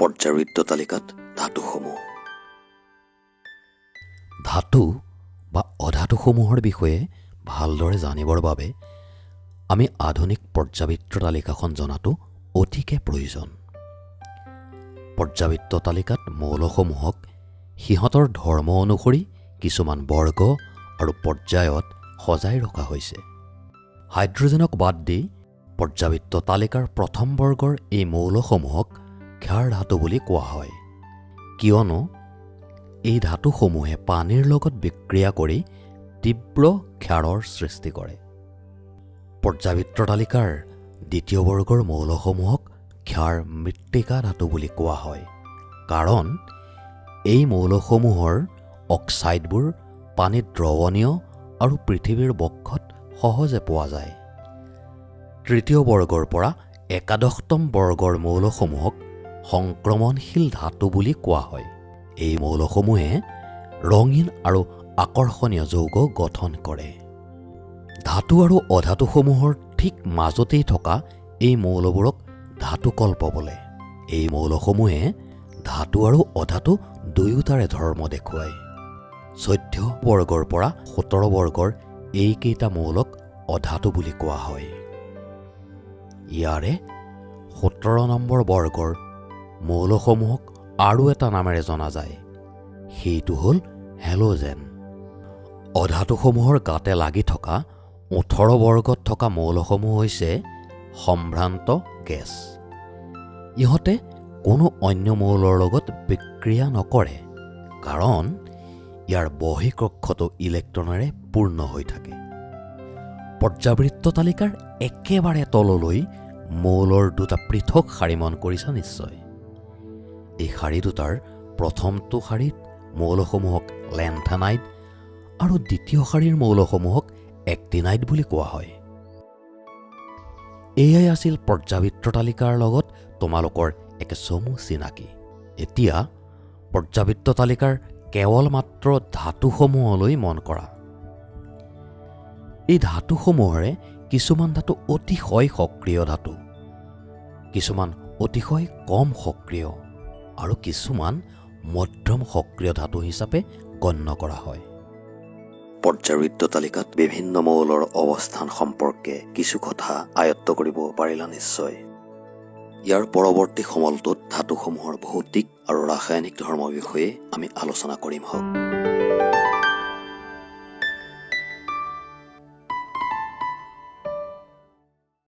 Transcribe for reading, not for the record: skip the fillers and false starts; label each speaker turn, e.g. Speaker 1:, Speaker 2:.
Speaker 1: পৰ্যায়বৃত্ত তালিকাত ধাতুসমূহ।
Speaker 2: ধাতু বা অধাতুসমূহৰ বিষয়ে ভালদৰে জানিবৰ বাবে আমি আধুনিক পৰ্যায়বৃত্ত তালিকাখন জনাটো অতিকে প্ৰয়োজন। পৰ্যায়বৃত্ত তালিকাত মৌলসমূহক সিহঁতৰ ধৰ্ম অনুসৰি কিছুমান বৰ্গ আৰু পৰ্যায়ত সজাই ৰখা হৈছে। হাইড্ৰজেনক বাদ দি পৰ্যায়বৃত্ত তালিকাৰ প্ৰথম বৰ্গৰ এই মৌলসমূহক ক্ষাৰ ধাতু বুলি কোৱা হয়, কিয়নো এই ধাতুসমূহে পানীৰ লগত বিক্ৰিয়া কৰি তীব্ৰ ক্ষাৰৰ সৃষ্টি কৰে। পৰ্যায়বৃত্ত তালিকাৰ দ্বিতীয় বৰ্গৰ মৌলসমূহক ক্ষাৰ মৃত্তিকা ধাতু বুলি কোৱা হয়, কাৰণ এই মৌলসমূহৰ অক্সাইডবোৰ পানীত দ্ৰৱণীয় আৰু পৃথিৱীৰ বক্ষত সহজে পোৱা যায়। তৃতীয় বৰ্গৰ পৰা একাদশতম বৰ্গৰ মৌলসমূহক সংক্ৰমণশীল ধাতু বুলি কোৱা হয়। এই মৌলসমূহে ৰঙীন আৰু আকৰ্ষণীয় যৌগ গঠন কৰে। ধাতু আৰু অধাতুসমূহৰ ঠিক মাজতেই থকা এই মৌলবোৰক ধাতুকল্প বোলে। এই মৌলসমূহে ধাতু আৰু অধাতু দুয়োটাৰে ধৰ্ম দেখুৱায়। 14 বৰ্গৰ পৰা 17 বৰ্গৰ এইকেইটা মৌলক অধাতু বুলি কোৱা হয়। ইয়াৰে 17 নম্বৰ বৰ্গৰ মৌলসমূহক আৰু এটা নামেৰে জনা যায়, সেইটো হ'ল হেলোজেন। অধাতুসমূহৰ গাতে লাগি থকা 18 বৰ্গত থকা মৌলসমূহ হৈছে সম্ভ্ৰান্ত গেছ। ইহঁতে কোনো অন্য মৌলৰ লগত বিক্ৰিয়া নকৰে, কাৰণ ইয়াৰ বহিঃকক্ষটো ইলেক্ট্ৰনেৰে পূৰ্ণ হৈ থাকে। পৰ্যায়বৃত্ত তালিকাৰ একেবাৰে তললৈ মৌলৰ দুটা পৃথক শাৰী মন কৰিছা নিশ্চয়। এই শাৰী দুটাৰ প্ৰথমটো শাৰীত মৌলসমূহক লেন্থানাইড আৰু দ্বিতীয় শাৰীৰ মৌলসমূহক এক্টিনাইড বুলি কোৱা হয়। এয়াই আছিল পৰ্যায়বৃত্ত তালিকাৰ লগত তোমালোকৰ একে চমু চিনাকি। এতিয়া পৰ্যায়বৃত্ত তালিকাৰ কেৱল মাত্ৰ ধাতুসমূহলৈ মন কৰা। এই ধাতুসমূহৰে কিছুমান ধাতু অতিশয় সক্ৰিয় ধাতু, কিছুমান অতিশয় কম সক্ৰিয় আৰু কিছুমান মধ্যম সক্ৰিয় ধাতু হিচাপে গণ্য কৰা হয়।
Speaker 1: পৰ্যায়বৃত্ত তালিকাত বিভিন্ন মৌলৰ অৱস্থান সম্পৰ্কে কিছু কথা আয়ত্ত কৰিব পাৰিলা নিশ্চয়। ইয়াৰ পৰৱৰ্তী সমলটোত ধাতুসমূহৰ ভৌতিক আৰু ৰাসায়নিক ধৰ্মৰ বিষয়ে আমি আলোচনা কৰিম হওক।